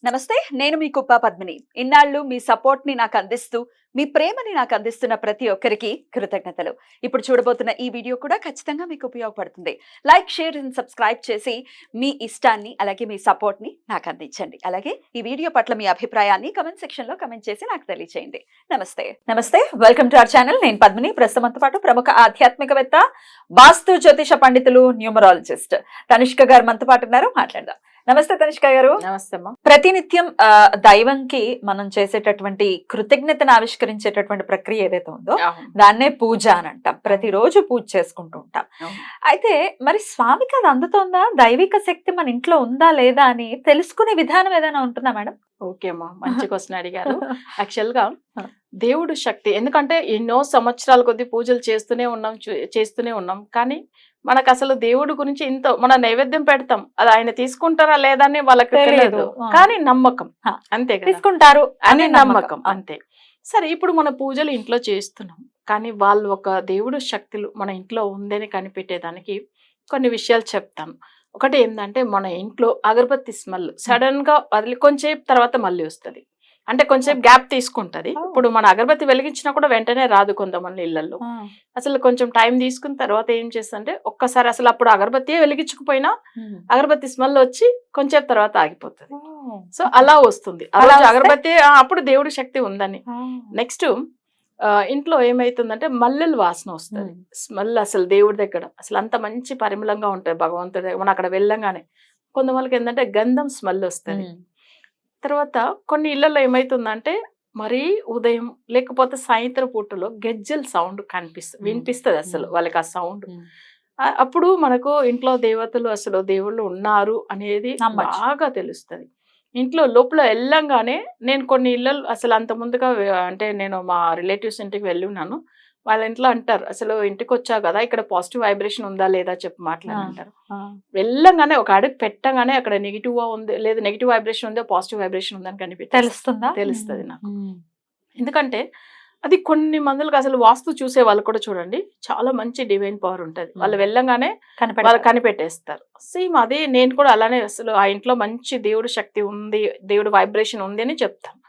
నమస్తే, నేను మీ కుప్ప పద్మిని. ఇన్నాళ్ళు మీ సపోర్ట్‌ని నాకు అందిస్తూ, మీ ప్రేమని నాకు అందిస్తున్న ప్రతి ఒక్కరికి కృతజ్ఞతలు. ఇప్పుడు చూడబోతున్న ఈ వీడియో కూడా ఖచ్చితంగా మీకు ఉపయోగపడుతుంది. లైక్, షేర్ అండ్ సబ్స్క్రైబ్ చేసి మీ ఇష్టాన్ని అలాగే మీ సపోర్ట్‌ని నాకు అందించండి. అలాగే ఈ వీడియో పట్ల మీ అభిప్రాయాన్ని కామెంట్ సెక్షన్‌లో కామెంట్ చేసి నాకు తెలియజేయండి. నమస్తే. Welcome to our channel. నేను పద్మిని. ప్రస్తుతంతో పాటు ప్రముఖ ఆధ్యాత్మికవేత్త, వాస్తు జ్యోతిష పండితులు, న్యూమరాలజిస్ట్ తనిష్క గారు మనతో పాటు ఉన్నారు. మాట్లాడదాం. నమస్తే తనిష్క గారు. నమస్తే అమ్మా. ప్రతినిత్యం దైవంకి మనం చేసేటటువంటి కృతజ్ఞతను ఆవిష్కరించేటటువంటి ప్రక్రియ ఏదైతే ఉందో దాన్నే పూజ అని అంటాం. ప్రతిరోజు పూజ చేసుకుంటూ ఉంటాం. అయితే మరి స్వామికి అది అందుతోందా? దైవిక శక్తి మన ఇంట్లో ఉందా లేదా అని తెలుసుకునే విధానం ఏదైనా ఉంటుందా మేడం? ఓకే అమ్మా, మంచి క్వశ్చన్ అడిగారు. యాక్చువల్ గా దేవుడు శక్తి, ఎందుకంటే ఎన్నో సంవత్సరాల కొద్ది పూజలు చేస్తూనే ఉన్నాం కానీ మనకు అసలు దేవుడి గురించి ఇంత మన నైవేద్యం పెడతాం, అది ఆయన తీసుకుంటారా లేదా అని వాళ్ళకి తెలియదు, కానీ నమ్మకం అంతే కదా, తీసుకుంటారు అని నమ్మకం అంతే. సరే, ఇప్పుడు మన పూజలు ఇంట్లో చేస్తున్నాం కానీ వాళ్ళు ఒక దేవుడు శక్తులు మన ఇంట్లో ఉందని కనిపెట్టేదానికి కొన్ని విషయాలు చెప్తాను. ఒకటి ఏంటంటే, మన ఇంట్లో అగరబత్తి స్మెల్ సడన్ గా వదిలి కొంచెం తర్వాత మళ్ళీ వస్తుంది, అంటే కొంచెం గ్యాప్ తీసుకుంటది. ఇప్పుడు మన అగరబత్తి వెలిగించినా కూడా వెంటనే రాదు కొంతమంది ఇళ్లలో. అసలు కొంచెం టైం తీసుకున్న తర్వాత ఏం చేస్తుంటే, ఒక్కసారి అసలు అప్పుడు అగరబత్తి వెలిగించకపోయినా అగరబత్తి స్మెల్ వచ్చి కొంచెం తర్వాత ఆగిపోతుంది. సో అలా వస్తుంది అగరబత్తి, అప్పుడు దేవుడి శక్తి ఉందని. నెక్స్ట్ ఇంట్లో ఏమైతుందంటే మల్లెల వాసన వస్తుంది, స్మెల్ అసలు దేవుడి దగ్గర అసలు అంత మంచి పరిమళంగా ఉంటాయి భగవంతుడి దగ్గర. మనం అక్కడ వెళ్ళంగానే కొంతమందికి ఏంటంటే గంధం స్మెల్ వస్తుంది. తర్వాత కొన్ని ఇళ్లలో ఏమైతుందంటే, మరీ ఉదయం లేకపోతే సాయంత్రం పూటలో గెజ్జల సౌండ్ వినిపిస్తుంది అసలు వాళ్ళకి ఆ సౌండ్. అప్పుడు మనకు ఇంట్లో దేవతలు అసలు దేవుళ్ళు ఉన్నారు అనేది బాగా తెలుస్తుంది. ఇంట్లో లోపల వెళ్ళంగానే, నేను కొన్ని ఇళ్ళలు అసలు అంత ముందుగా అంటే నేను మా రిలేటివ్స్ ఇంటికి వెళ్ళి ఉన్నాను. వాళ్ళ ఇంట్లో అంటారు, అసలు ఇంటికి వచ్చావు కదా, ఇక్కడ పాజిటివ్ వైబ్రేషన్ ఉందా లేదా చెప్పి మాట్లాడంటారు. వెళ్ళంగానే ఒక అడుగు పెట్టగానే అక్కడ నెగిటివ్ ఉంది లేదా నెగిటివ్ వైబ్రేషన్ ఉందా పాజిటివ్ వైబ్రేషన్ ఉందని తెలుస్తుంది నాకు. ఎందుకంటే అది కొన్ని మందులకు అసలు వాస్తు చూసే వాళ్ళు కూడా చూడండి, చాలా మంచి డివైన్ పవర్ ఉంటుంది. వాళ్ళు వెళ్ళంగానే వాళ్ళు కనిపెట్టేస్తారు. సేమ్ అదే నేను కూడా అలానే, అసలు ఆ ఇంట్లో మంచి దేవుడు శక్తి ఉంది, దేవుడు వైబ్రేషన్ ఉంది అని చెప్తాను.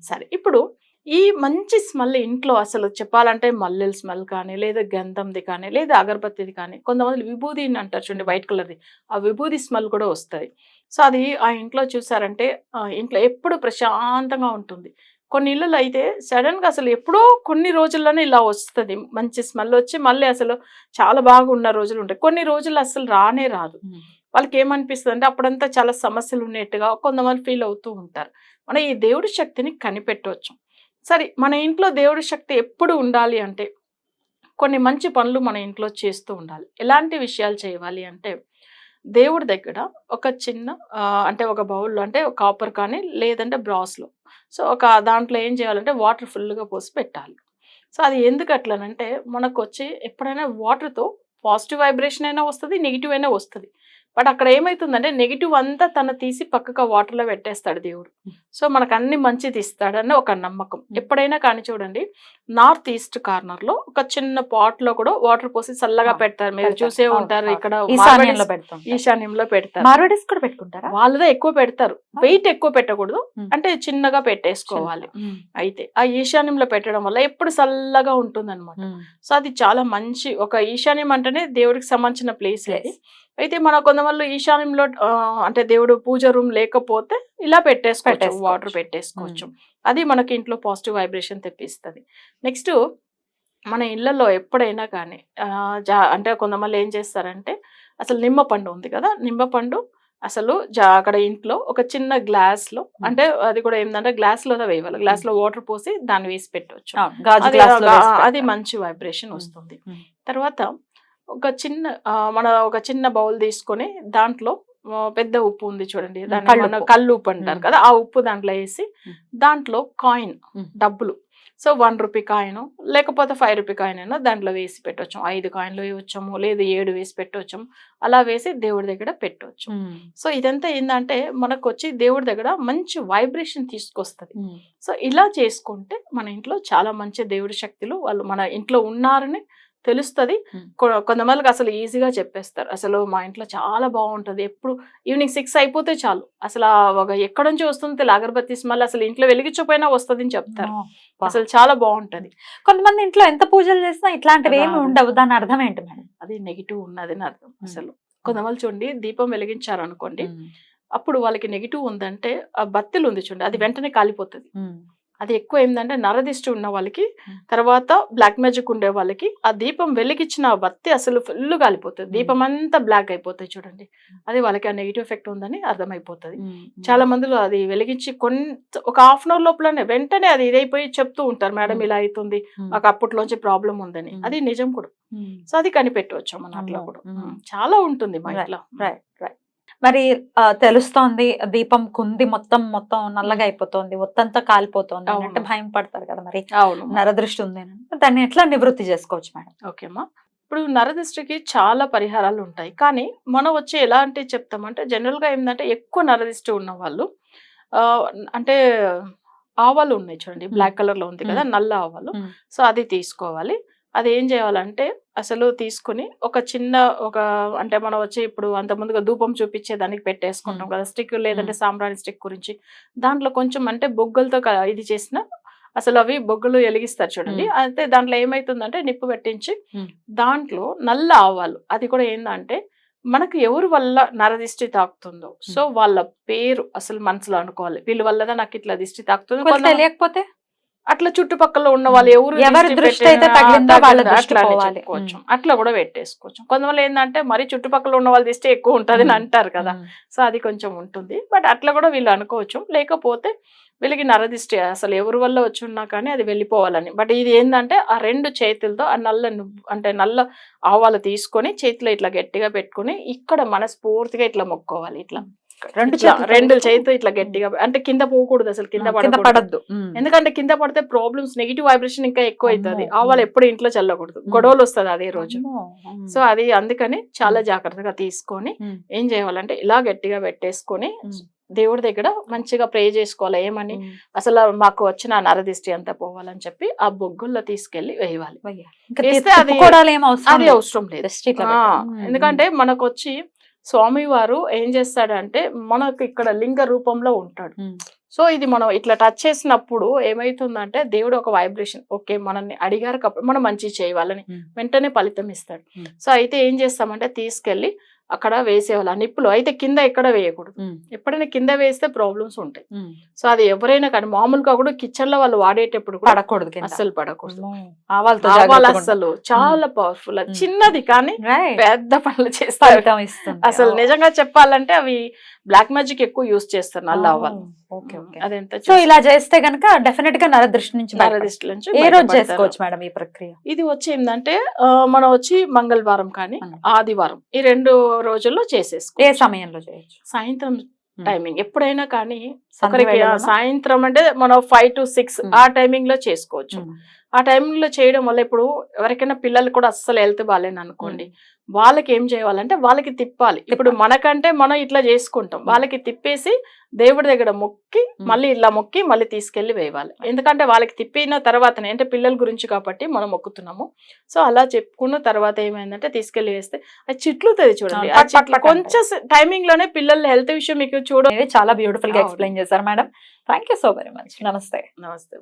సరే, ఇప్పుడు ఈ మంచి స్మెల్ ఇంట్లో అసలు చెప్పాలంటే మల్లెల స్మెల్ కానీ, లేదా గంధంది కానీ, లేదా అగరబత్తిది కానీ, కొంతమంది విభూది అంటారు చూడండి, వైట్ కలర్ది, ఆ విభూది స్మెల్ కూడా వస్తుంది. సో అది ఆ ఇంట్లో చూసారంటే ఇంట్లో ఎప్పుడు ప్రశాంతంగా ఉంటుంది. కొన్ని ఇళ్ళలో అయితే సడన్ గా అసలు ఎప్పుడో కొన్ని రోజుల్లోనే ఇలా వస్తుంది, మంచి స్మెల్ వచ్చి మళ్ళీ అసలు చాలా బాగా ఉన్న రోజులు ఉంటాయి. కొన్ని రోజులు అసలు రానే రాదు. వాళ్ళకి ఏమనిపిస్తుంది అంటే అప్పుడంతా చాలా సమస్యలు ఉన్నట్టుగా కొంతమంది ఫీల్ అవుతూ ఉంటారు. మనం ఈ దేవుడి శక్తిని కనిపెట్టవచ్చు. సరే, మన ఇంట్లో దేవుడి శక్తి ఎప్పుడు ఉండాలి అంటే కొన్ని మంచి పనులు మన ఇంట్లో చేస్తూ ఉండాలి. ఎలాంటి విషయాలు చేయాలి అంటే, దేవుడి దగ్గర ఒక చిన్న అంటే ఒక బౌల్లో, అంటే కాపర్ కానీ లేదంటే బ్రాస్లో, సో ఒక దాంట్లో ఏం చేయాలంటే వాటర్ ఫుల్గా పోసి పెట్టాలి. సో అది ఎందుకు అట్లనంటే, మనకు వచ్చి ఎప్పుడైనా వాటర్తో పాజిటివ్ వైబ్రేషన్ అయినా వస్తుంది, నెగిటివ్ అయినా వస్తుంది. బట్ అక్కడ ఏమైతుందంటే నెగిటివ్ అంతా తను తీసి పక్కగా వాటర్లో పెట్టేస్తాడు దేవుడు. సో మనకు అన్ని మంచిది ఇస్తాడని ఒక నమ్మకం. ఎప్పుడైనా కానీ చూడండి, నార్త్ ఈస్ట్ కార్నర్ లో ఒక చిన్న పాట్ లో కూడా వాటర్ పోసి చల్లగా పెడతారు, మీరు చూసే ఉంటారు. ఇక్కడ ఈశాన్యంలో పెడతారు. మార్వాడీస్ కూడా పెట్టుకుంటారా? వాళ్ళదే ఎక్కువ పెడతారు, వెయిట్ ఎక్కువ పెట్టకూడదు, అంటే చిన్నగా పెట్టేసుకోవాలి. అయితే ఆ ఈశాన్యంలో పెట్టడం వల్ల ఎప్పుడు చల్లగా ఉంటుంది అనమాట. సో అది చాలా మంచి, ఒక ఈశాన్యం అంటేనే దేవుడికి సంబంధించిన ప్లేస్ అది. అయితే మన కొంతమంది ఈశాన్యంలో అంటే దేవుడు పూజ రూమ్ లేకపోతే ఇలా పెట్టేసుకోవచ్చు, వాటర్ పెట్టేసుకోవచ్చు. అది మనకి ఇంట్లో పాజిటివ్ వైబ్రేషన్ తెప్పిస్తుంది. నెక్స్ట్, మన ఇళ్లలో ఎప్పుడైనా కానీ అంటే కొంతమంది ఏం చేస్తారంటే, అసలు నిమ్మపండు ఉంది కదా, నిమ్మపండు అసలు అక్కడ ఇంట్లో ఒక చిన్న గ్లాస్ లో, అంటే అది కూడా ఏంటంటే గ్లాస్ లో వేయాలి, గ్లాస్ లో వాటర్ పోసి దాన్ని వేసి పెట్టవచ్చు. అది మంచి వైబ్రేషన్ వస్తుంది. తర్వాత ఒక చిన్న బౌల్ తీసుకొని దాంట్లో పెద్ద ఉప్పు ఉంది చూడండి, దాన్ని కళ్ళు ఉప్పు అంటారు కదా, ఆ ఉప్పు దాంట్లో వేసి దాంట్లో కాయిన్, డబ్బులు, సో 1 రూపీ కాయిన్ లేకపోతే 5 రూపీ కాయిన్ అయినా దాంట్లో వేసి పెట్టవచ్చు. 5 కాయిన్లు వేయవచ్చము, లేదు 7 వేసి పెట్టవచ్చు. అలా వేసి దేవుడి దగ్గర పెట్టవచ్చు. సో ఇదంతా ఏంటంటే మనకు వచ్చి దేవుడి దగ్గర మంచి వైబ్రేషన్ తీసుకొస్తుంది. సో ఇలా చేసుకుంటే మన ఇంట్లో చాలా మంచి దేవుడి శక్తులు వాళ్ళు మన ఇంట్లో ఉన్నారని తెలుస్తుంది. Hmm. కొంతమందికి అసలు ఈజీగా చెప్పేస్తారు, అసలు మా ఇంట్లో చాలా బాగుంటది, ఎప్పుడు ఈవినింగ్ 6 అయిపోతే చాలు అసలు ఒక ఎక్కడ నుంచి వస్తుంది అగరబత్తి స్మెల్, అసలు ఇంట్లో వెలిగించకపోయినా వస్తుంది అని చెప్తారు. అసలు చాలా బాగుంటది. కొంతమంది ఇంట్లో ఎంత పూజలు చేసినా ఇట్లాంటివి ఏమి రాదు. ఉండవు, దాని అర్థం ఏంటి మేడం? అది నెగిటివ్ ఉన్నది అని అర్థం. అసలు కొంతమంది చూడండి, దీపం వెలిగించారనుకోండి, అప్పుడు వాళ్ళకి నెగిటివ్ ఉందంటే ఆ బత్తెలు ఉంది చూడండి, అది వెంటనే కాలిపోతుంది. అది ఎక్కువ ఏంటంటే నరదిష్టి ఉన్న వాళ్ళకి, తర్వాత బ్లాక్ మ్యాజిక్ ఉండే వాళ్ళకి ఆ దీపం వెలిగించిన బత్తి అసలు ఫుల్ కాలిపోతుంది, దీపం అంతా బ్లాక్ అయిపోతుంది చూడండి. అది వాళ్ళకి ఆ నెగిటివ్ ఎఫెక్ట్ ఉందని అర్థమైపోతుంది. చాలా మందిలో అది వెలిగించి ఒక హాఫ్ అన్ అవర్ లోపలనే వెంటనే అది ఇదైపోయి చెప్తూ ఉంటారు, మేడం ఇలా అవుతుంది, మాకు అప్పట్లోంచి ప్రాబ్లం ఉందని. అది నిజం కూడా. సో అది కనిపెట్టవచ్చు మన అట్లా కూడా. చాలా ఉంటుంది మా ఇంట్లో. మరి తెలుస్తోంది దీపం కుంది మొత్తం మొత్తం నల్లగా అయిపోతుంది, ఒత్తంతా కాలిపోతుంది అని అంటే భయం పడతారు కదా, మరి అవును, నరదృష్టి ఉంది అని. దాన్ని ఎట్లా నివృత్తి చేసుకోవచ్చు మేడం? ఓకేమ్మా. ఇప్పుడు నరదిష్టికి చాలా పరిహారాలు ఉంటాయి, కానీ మనం వచ్చి ఎలాంటి చెప్తామంటే జనరల్గా ఏంటంటే ఎక్కువ నరదిష్టి ఉన్న వాళ్ళు అంటే ఆవాలు ఉన్నాయి చూడండి, బ్లాక్ కలర్ లో ఉంది కదా నల్ల ఆవాలు, సో అది తీసుకోవాలి. అది ఏం చేయాలంటే అసలు తీసుకుని ఒక చిన్న అంటే మనం వచ్చి ఇప్పుడు అంత ముందుగా ధూపం చూపించే దానికి పెట్టేసుకుంటాం కదా స్టిక్, లేదంటే సాంబ్రాణి స్టిక్ గురించి, దాంట్లో కొంచెం అంటే బొగ్గలతో ఇది చేసిన అసలు అవి బొగ్గలు వెలిగిస్తారు చూడండి. అయితే దాంట్లో ఏమైతుందంటే నిప్పు పెట్టించి దాంట్లో నల్ల ఆవాలు, అది కూడా ఏంటంటే మనకు ఎవరి వల్ల నరదిష్టి తాకుతుందో సో వాళ్ళ పేరు అసలు మనసులో అనుకోవాలి, వీళ్ళ వల్లదా నాకు ఇట్లా దిష్టి తాకుతుంది. తెలియకపోతే అట్లా చుట్టుపక్కల ఉన్న వాళ్ళు ఎవరి దృష్టి అయితే తగిలిందో వాళ్ళ దృష్టి పోవాలి. చెప్పుకోవచ్చు, అట్లా కూడా పెట్టేసుకోవచ్చు. కొంతమంది ఏంటంటే మరి చుట్టుపక్కల ఉన్న వాళ్ళ దిష్టి ఎక్కువ ఉంటది అని అంటారు కదా, సో అది కొంచెం ఉంటుంది. బట్ అట్లా కూడా వీళ్ళు అనుకోవచ్చు. లేకపోతే వీళ్ళకి నరదిష్టి అసలు ఎవరి వల్ల వచ్చి ఉన్నా కానీ అది వెళ్ళిపోవాలని. బట్ ఇది ఏంటంటే ఆ 2 చేతులతో ఆ అంటే నల్ల ఆవాలు తీసుకొని చేతిలో ఇట్లా గట్టిగా పెట్టుకుని ఇక్కడ మనస్ఫూర్తిగా ఇట్లా మొక్కోవాలి. ఇట్లా 2 చేతులు ఇట్లా గట్టిగా, అంటే కింద పోకూడదు, అసలు కింద పడద్దు. ఎందుకంటే కింద పడితే ప్రాబ్లమ్స్, నెగిటివ్ వైబ్రేషన్ ఇంకా ఎక్కువ అవుతుంది. ఆవాలు ఎప్పుడు ఇంట్లో చల్లకూడదు, గొడవలు వస్తుంది అదే రోజు. సో అది అందుకని చాలా జాగ్రత్తగా తీసుకొని ఏం చేయాలంటే ఇలా గట్టిగా పెట్టేసుకొని దేవుడి దగ్గర మంచిగా ప్రే చేసుకోవాలి. ఏమని అసలు మాకు వచ్చిన నరదిష్టి అంతా పోవాలని చెప్పి ఆ బొగ్గుల్లో తీసుకెళ్లి వేయాలి. వేస్తే అది అవసరం లేదు. ఎందుకంటే మనకు వచ్చి స్వామి వారు ఏం చేస్తాడంటే మనకు ఇక్కడ లింగ రూపంలో ఉంటాడు. సో ఇది మనం ఇట్లా టచ్ చేసినప్పుడు ఏమైతుందంటే దేవుడు ఒక వైబ్రేషన్, ఓకే మనల్ని అడిగారు కాబట్టి మనం మంచి చేయాలని వెంటనే ఫలితం ఇస్తాడు. సో అయితే ఏం చేస్తామంటే తీసుకెళ్లి అక్కడ వేసేవాళ్ళు ఆ నిప్పులు. అయితే కింద ఎక్కడ వేయకూడదు, ఎప్పుడైనా కింద వేస్తే ప్రాబ్లమ్స్ ఉంటాయి. సో అది ఎవరైనా కానీ మామూలుగా కూడా కిచెన్ లో వాళ్ళు వాడేటప్పుడు పడకూడదు, అస్సలు పడకూడదు. ఆవాలు అసలు చాలా పవర్ఫుల్, చిన్నది కానీ పెద్ద పనులు చేస్తారు. అసలు నిజంగా చెప్పాలంటే అవి బ్లాక్ మ్యాజిక్ ఎక్కువ యూజ్ చేస్తారు నల్ల ఆవాలు. సో ఇలా చేస్తే గనక డెఫినెట్ గా నరదృష్టి నుంచి ఏ రోజు చేసుకోవచ్చు మేడం ఈ ప్రక్రియ? ఇది వచ్చి ఏంటంటే మనం వచ్చి మంగళవారం కానీ ఆదివారం ఈ 2 రోజుల్లో చేసేసుకో. ఏ సమయంలో చేయొచ్చు? సాయంత్రం టైమింగ్ ఎప్పుడైనా కానీ ఒకరికి సాయంత్రం అంటే మనం 5 to 6 ఆ టైమింగ్ లో చేసుకోవచ్చు. ఆ టైమింగ్ లో చేయడం వల్ల ఇప్పుడు ఎవరికైనా పిల్లలు కూడా అస్సలు హెల్త్ బాగాలేని అనుకోండి, వాళ్ళకి ఏం చేయాలంటే వాళ్ళకి తిప్పాలి. ఇప్పుడు మనకంటే మనం ఇట్లా చేసుకుంటాం, వాళ్ళకి తిప్పేసి దేవుడి దగ్గర మొక్కి మళ్ళీ ఇలా మొక్కి మళ్ళీ తీసుకెళ్లి వేయాలి. ఎందుకంటే వాళ్ళకి తిప్పిన తర్వాతనే, అంటే పిల్లల గురించి కాబట్టి మనం మొక్కుతున్నాము. సో అలా చెప్పుకున్న తర్వాత ఏమైందంటే తీసుకెళ్లి వేస్తే అది చిట్లుతుంది చూడండి. ఆ చిట్లు కొంచెం టైమింగ్ లోనే పిల్లల హెల్త్ విషయం మీకు చూడండి. చాలా బ్యూటిఫుల్ గా ఎక్స్ప్లెయిన్ చేశారు madam. Thank you so very much. నమస్తే. నమస్తే.